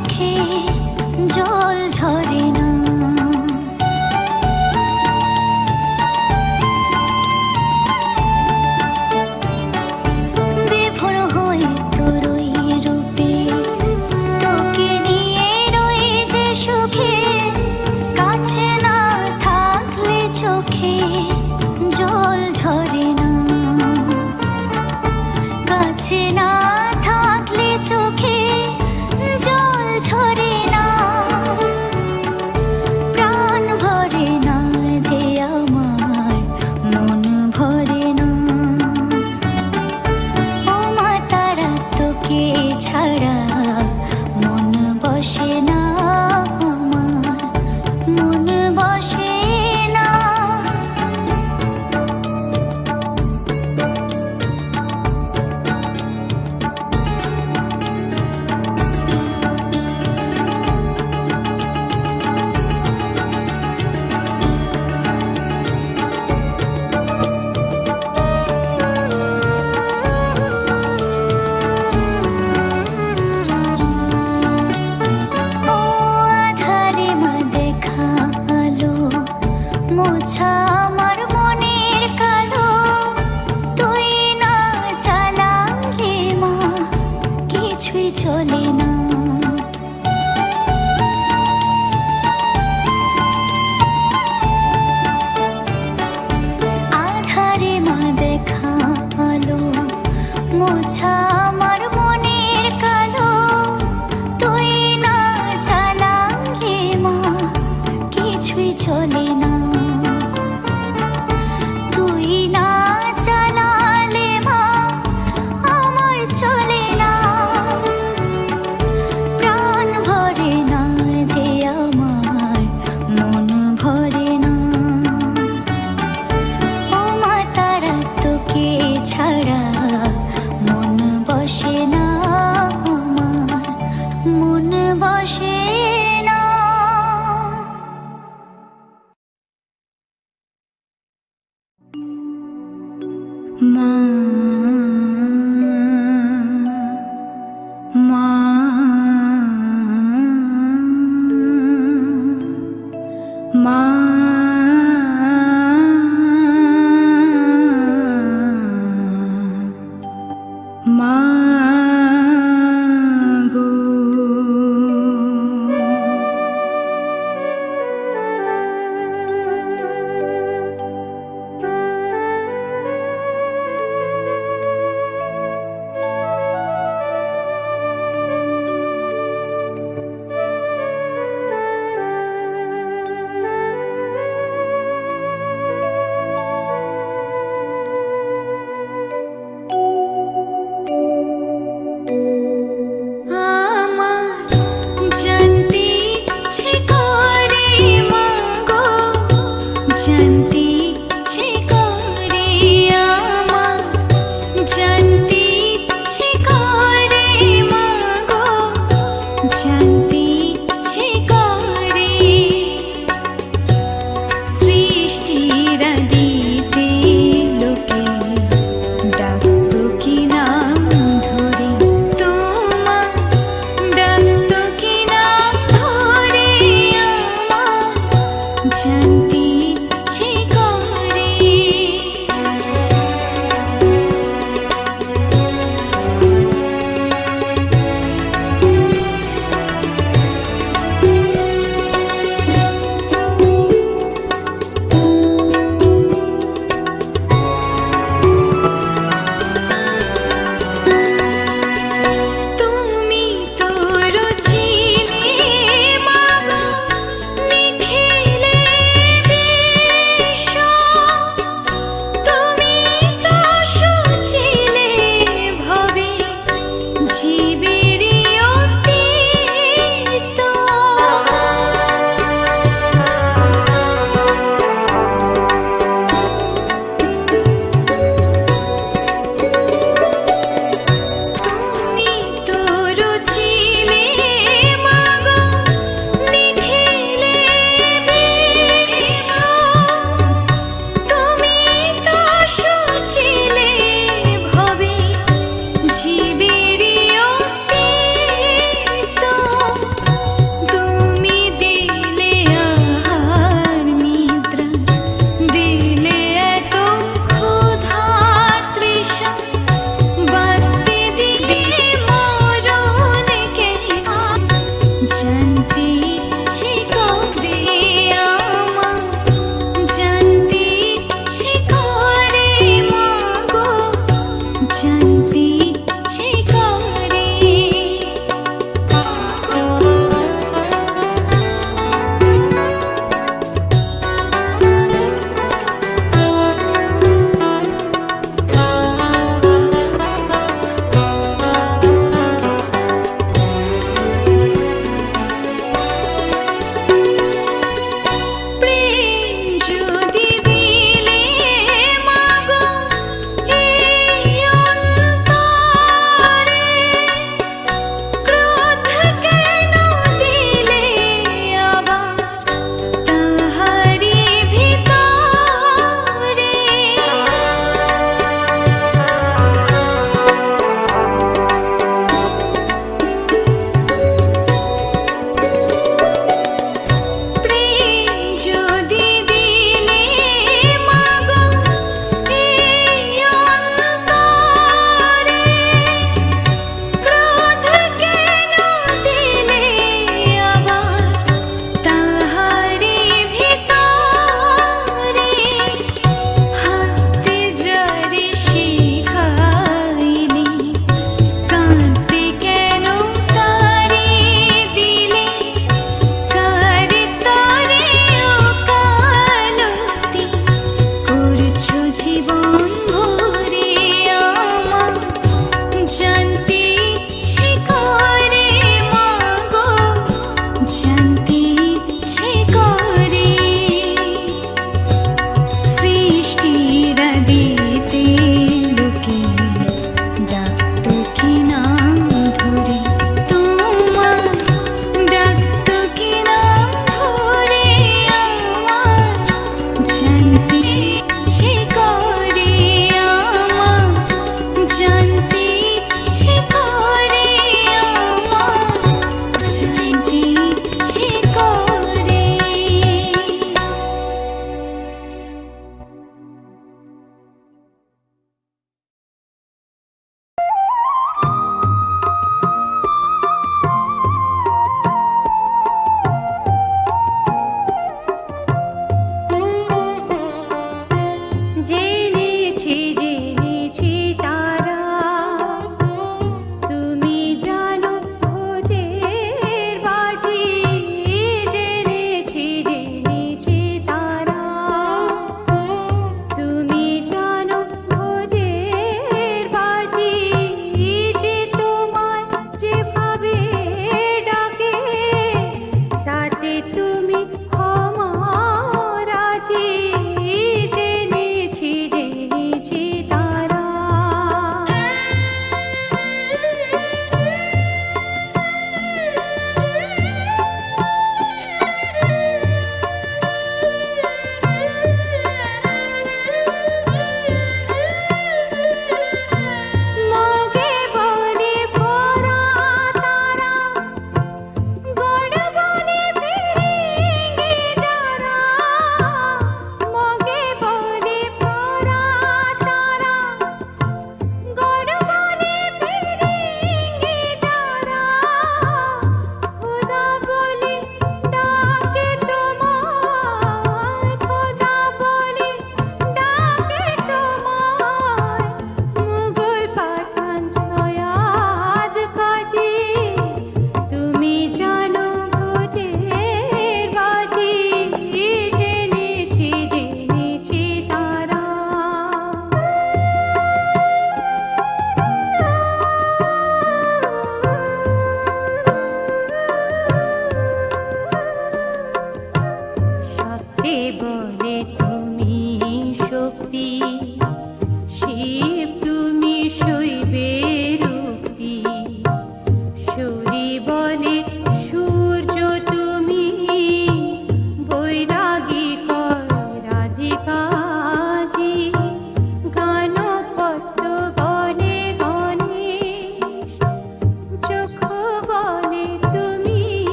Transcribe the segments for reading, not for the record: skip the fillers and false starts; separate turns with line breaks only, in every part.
চোখে জল ঝরে না। বিভোর হয়ে তোর ওই রূপে তোকে নিয়ে রই যে সুখে, কাছে না থাকলে চোখে জল ঝরে না। কাছে না থাকলে চোখে জল ঝরে না।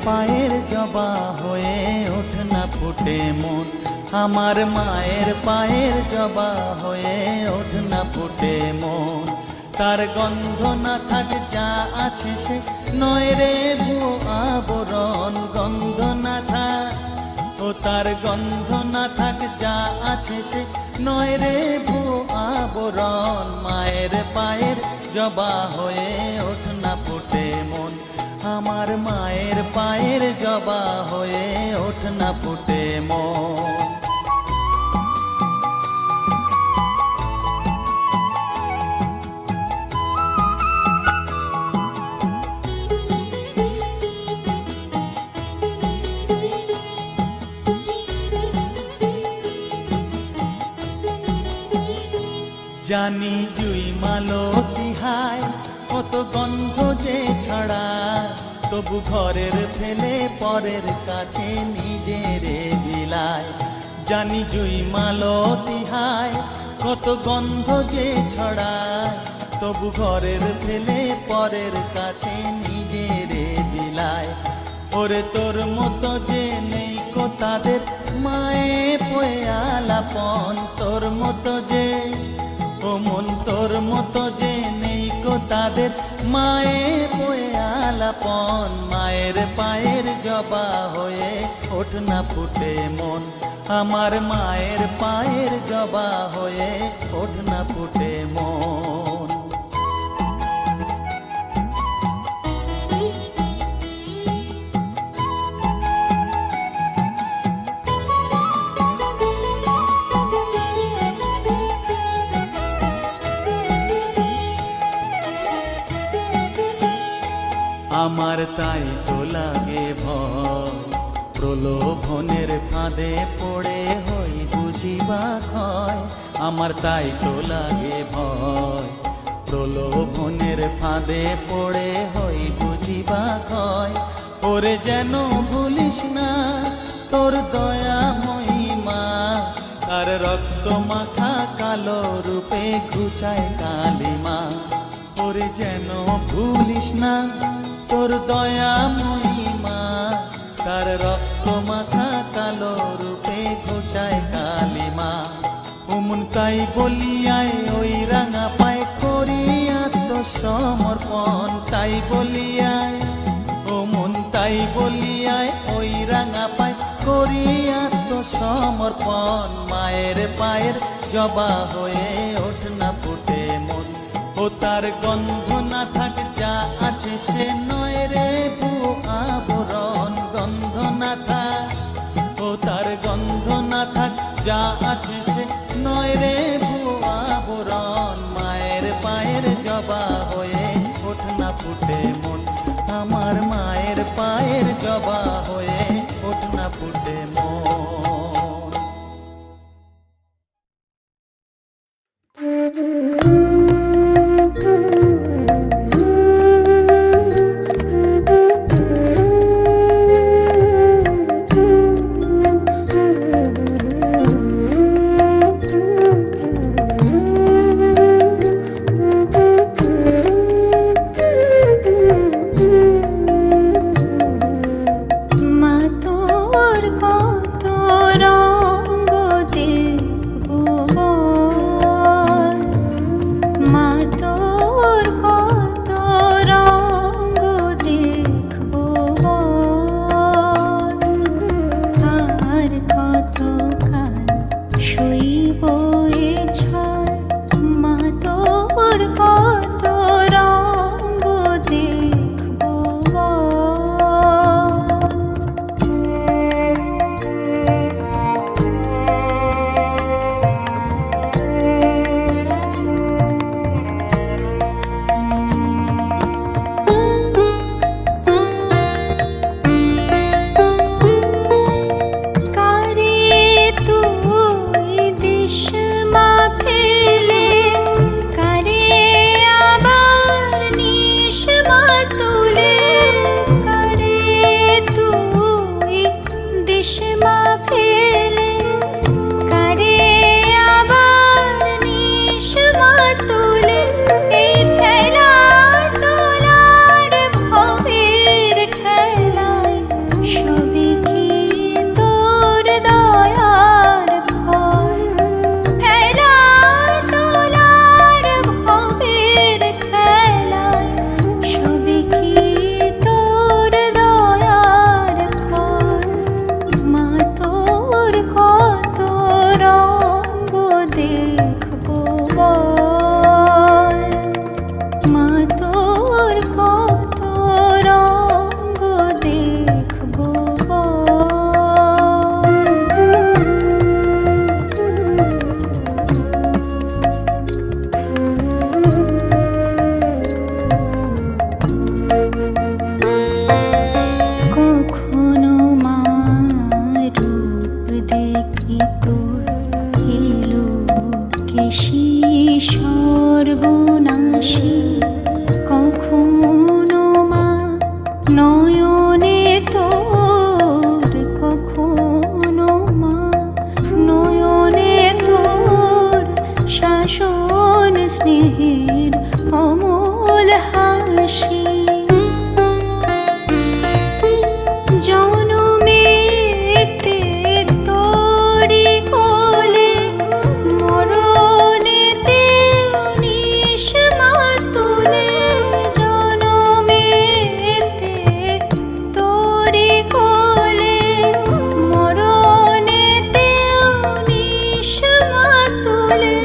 পায়ের জবা হয়ে ওঠ না ফুটে মন, আমার মায়ের পায়ের জবা হয়ে ওঠ না ফুটে মন। তার গন্ধ না থাক যা আছে সে নয় রে ভুয়ো আবরণ, গন্ধ না থাক ও তার গন্ধ না থাক যা আছে সে নয় রে ভুয়ো আবরণ। মায়ের পায়ের জবা হয়ে ওঠ না ফুটে মন, আমার মায়ের পায়ের জবা হয়ে ওঠ না ফুটে মন। জানি জুই মালতী হায় কত গন্ধ যে ছড়ায়, তবু ঘরের ফেলে পরের কাছে নিজেরে বিলায়। জানি জুই মালতী হায় কত গন্ধ যে ছড়ায়, তবু ঘরের ফেলে পরের কাছে নিজেরে বিলায়। ওরে তোর মতো যে নেই কো তাদের মায়ে পয়ে আলাপন, তোর মতো যে ও মন তোর মতো যে নেই কো তাদের মায়ে পয়ে আলাপন। মায়ের পায়ের জবা হয়ে ওঠ না ফুটে মন, আমার মায়ের পায়ের জবা হয়ে ওঠ না ফুটে মন। আমার তাই তো লাগে ভয়, প্রলোভনের ফাঁদে পড়ে হই বুঝিবা ক্ষয়। আমার তাই তো লাগে ভয়, প্রলোভনের ফাঁদে পড়ে হই বুঝিবা ক্ষয়। ওরে যেন ভুলিস না তোর দয়া মহিমা, তার রক্ত মাখা কালো রূপে ঘুচায় কালিমা। ওরে যেন ভুলিস না তোর দয়া মহিমা, তার রক্ত মাখা কালো রূপে ঘুচায় কালিমা। উমন তাই বলিয়ায় ওই রাঙা পায় করি আত্মসমর্পণ, তাই বলিয়ায় ও মন তাই বলিয়ায় ওই রাঙা পায় করি আত্মসমর্পণ। মায়ের পায়ের জবা হয়ে ওঠ না ফুটে মন, ও তার গন্ধ না থাক যা আছে সে নয় রে ভুয়ো আবরণ, গন্ধ না থাক ও তার গন্ধ না থাক যা আছে সে নয় রে ভুয়ো আবরণ। মায়ের পায়ের জবা হয়ে ওঠ না ফুটে মন, আমার মায়ের পায়ের জবা হয়ে ওঠ না ফুটে মন।
ফেলে কারে আবার হাসি কখনো মা নয়নে তোর, কখনো মা নয়নে তোর শাসন স্নেহের অমল হাসি। জনমেতে তোরি কোলে মরণেতে নিশ মাতুলে, জনমেতে তোরি কোলে মরণেতে নিশ মাতুলে,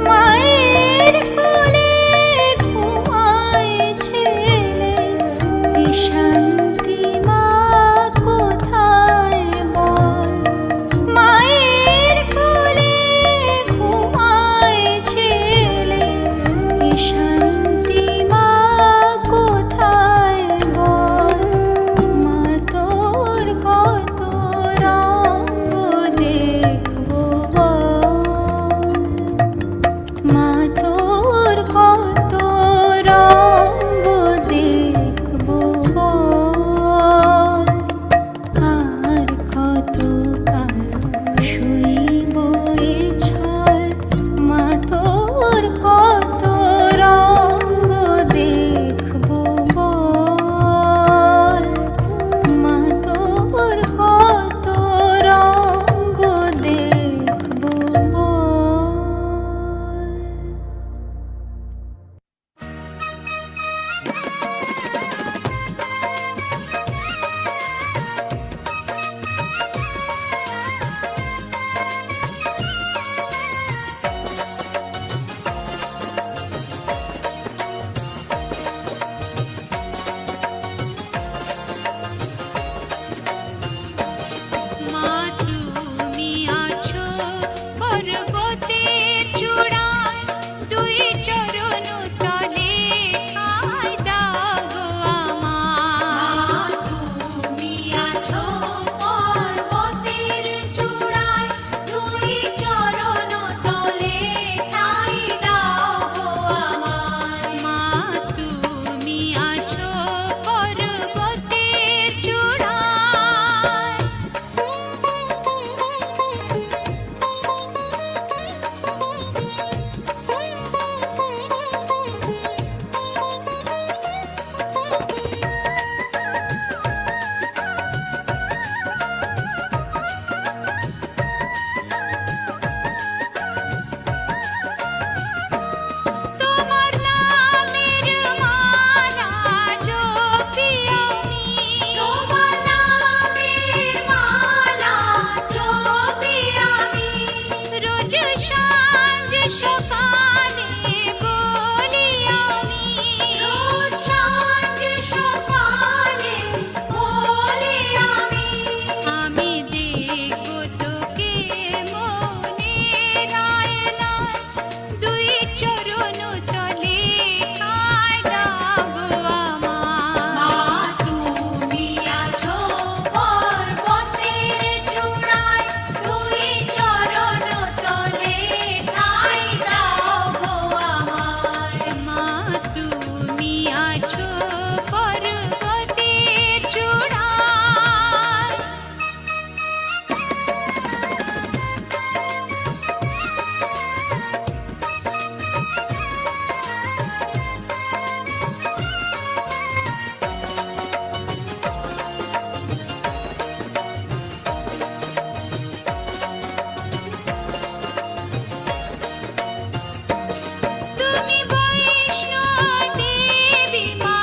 মায়ের কোলে ঘুমায় ছেলে, এ শান্তি মা কোথায় বল। মায়ের কোলে ঘুমায় ছেলে, এ শান্তি মা কোথায় বল। মা তোর কত রঙ দেখবো বল, মা তোর কত রঙ দেখবো বল। আর কতকাল সইব এ ছল, মা তোর কত রঙ দেখবো বল, মা তোর কত রঙ দেখবো বল। মা তুমি আছো পর্বতের চূড়ায়, দুই চরণ তলে ঠাঁই দাও গো আমার। তুমি আছো পর্বতের চূড়ায়, দুই চরণ তলে ঠাঁই দাও গো আমার। মা তুমি আছো পর্বতের চূড়ায়। তোমার নামের মালা জপি আমি, তোমার নামের মালা জপি আমি, রোজ সাঁঝ সকালে বলি আমি, রোজ সাঁঝ সকালে বলি আমি। আমি দেখবো তোকে মনের আয়নায়, দুই চরণ তলে ঠাঁই দাও গো আমার। মা তুমি আছো পর্বতের চূড়ায়, দুই চরণ তলে ঠাঁই দাও গো আমার। মা তুমি আছো পর্বতের চূড়ায়। তুমি বৈষ্ণব দেবী মা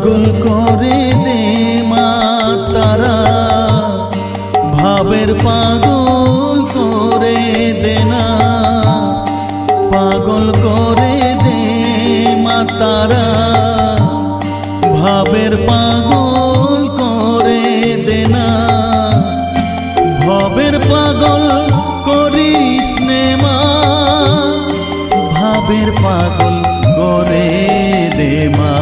পাগল করে দে মা তারা, ভাবের পাগল করে দে না, পাগল করে দে মা তারা, ভাবের পাগল করে দে না, ভাবের পাগল করিস নে মা, ভাবের পাগল করে দে মা,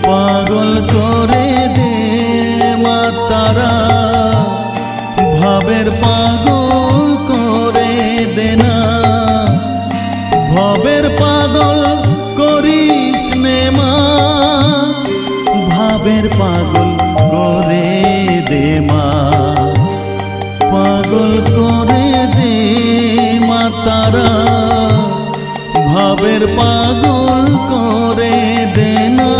পাগল করে দে মা তারা, ভাবের পাগল করে দে না, ভাবের পাগল করিস নে মা, ভাবের পাগল করে দে মা, পাগল করে দে মা তারা, ভাবের পাগল করে দে না।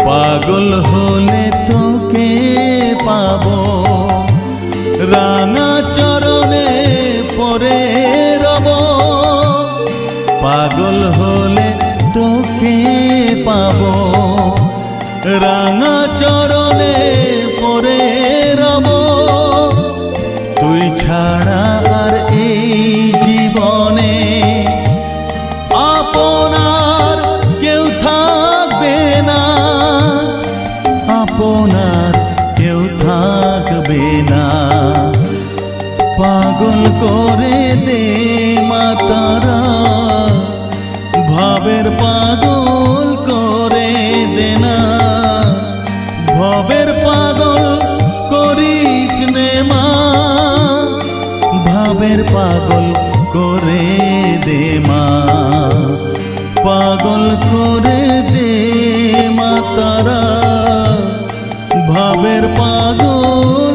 পাগল হলে তোকে পাবো, রাঙা চরণে পরে রব, পাগল হলে তোকে পাবো, রাঙা চরণে পরে রব, তুই ছাড়া আর এই জীবনে আপনার কেউ থাকবে না, আপনার কেউ থাকবে না, পাগল করে দে মা তারা, ভাবের পাগল করে দে না, ভাবের পাগল করিস নে মা, ভাবের পাগল করে দে মা, পাগল করে দে মা তারা, ভাবের পাগল